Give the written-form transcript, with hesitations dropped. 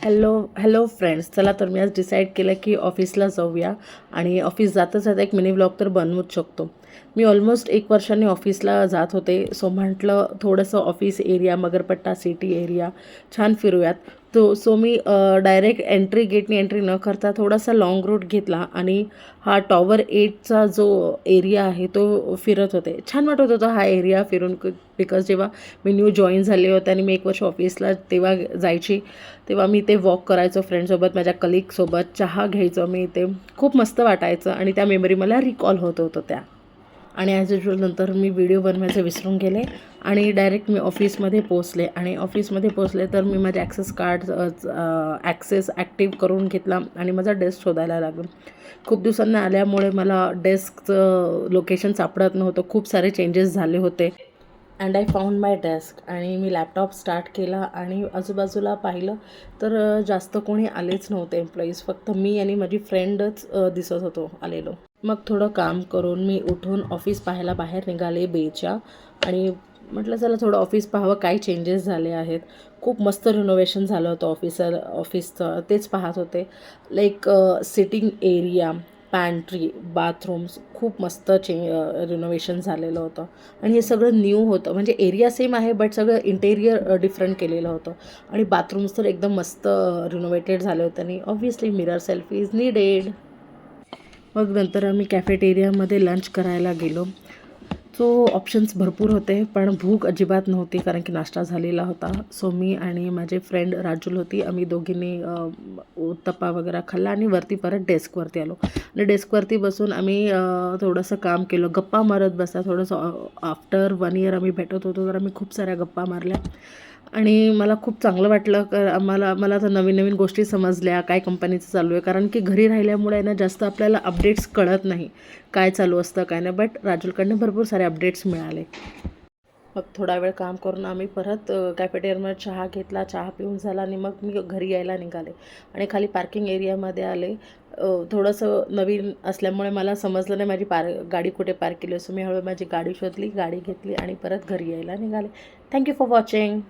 Hello friends. चला तर मी आज डिसाईड केलं की ऑफिसला जाऊया आणि ऑफिस जाता जाता एक मिनी व्लॉग तर बनवूच शकतो. मी ऑलमोस्ट 1 वर्षांनी ऑफिसला जात होते. सो म्हटलं थोडंसं office area, Magarpatta city area छान फिरूयात. सो मी डायरेक्ट गेटनी एंट्री न करता थोडासा लाँग रूट घेतला आणि हा टॉवर 8चा जो एरिया आहे तो फिरत होते. छान वाटत होता हा एरिया फिरून, बिकॉज जेव्हा मी न्यू जॉईन झाले होते आणि मी 1 वर्ष ऑफिसला तेव्हा जायची, तेव्हा मी ते वॉक करायचो फ्रेंडसोबत, माझ्या कलीगसोबत चहा घ्यायचो मी. ते खूप मस्त वाटायचं आणि त्या मेमरी मला रिकॉल होत होतं त्या. आणि ॲज युजल नंतर मी व्हिडिओ बनवायचं विसरून गेले आणि डायरेक्ट मी ऑफिसमध्ये पोचले. आणि ऑफिसमध्ये पोचले तर मी माझे ॲक्सेस ॲक्टिव्ह करून घेतला आणि माझा डेस्क शोधायला लागलो. खूप दिवसांना आल्यामुळे मला डेस्कचं लोकेशन सापडत नव्हतं. खूप सारे चेंजेस झाले होते. And I found my desk आणि मी लॅपटॉप स्टार्ट केला आणि आजूबाजूला पाहिलं तर जास्त कोणी आलेच नव्हते एम्प्लॉईज. फक्त मी आणि माझी फ्रेंडच दिसत होतो आलेलो. मग थोडं काम करून मी उठून ऑफिस पाहायला बाहेर निघाले बेच्या. आणि म्हटलं चला थोडं ऑफिस पाहावं, काय चेंजेस झाले आहेत. खूप मस्त रिनोव्हेशन झालं होतं ऑफिसचं. तेच पाहत होते. Like sitting area, pantry, bathrooms खूप मस्त रिनोव्हेशन झालेलं होतं. आणि हे सगळं न्यू होतं. म्हणजे एरिया सेम आहे बट सगळं इंटेरियर डिफरंट केलेलं होतं. आणि बाथरूम्स तर एकदम मस्त रिनोव्हेटेड झाले होते. आणि obviously mirror selfie is needed. मग नंतर आम्ही कॅफेटेरियामध्ये लंच करायला गेलो. सो ऑप्शन्स भरपूर होते पण भूक अजिबात नव्हती, कारण की नाश्ता झालेला होता. सो मी आणि माझे फ्रेंड राजूल होती, आम्ही दोघींनी उत्तप्पा वगैरे खाल्ला आणि वरती परत डेस्कवरती आलो. आणि डेस्कवरती बसून आम्ही थोडंसं काम केलं, गप्पा मारत बसला. थोडंसं आफ्टर 1 इयर आम्ही भेटत होतो तर आम्ही खूप साऱ्या गप्पा मारल्या. आणि मला खूप चांगलं वाटलं. मला तर नवीन नवीन गोष्टी समजल्या काय कंपनीचं चालू आहे, कारण की घरी राहिल्यामुळे ना जास्त आपल्याला अपडेट्स कळत नाही काय चालू असतं काय नाही. बट राजूलकडनं भरपूर सारे अपडेट्स मिळाले. मग थोडा वेळ काम करून आम्ही परत कॅफेटेरियामध्ये चहा घेतला. चहा पिऊन झाला आणि मग मी घरी यायला निघाले आणि खाली पार्किंग एरियामध्ये आले. थोडंसं नवीन असल्यामुळे मला समजलं नाही माझी गाडी कुठे पार्क केली. असं मी हळूहळू माझी गाडी शोधली, गाडी घेतली आणि परत घरी यायला निघाले. Thank you for watching.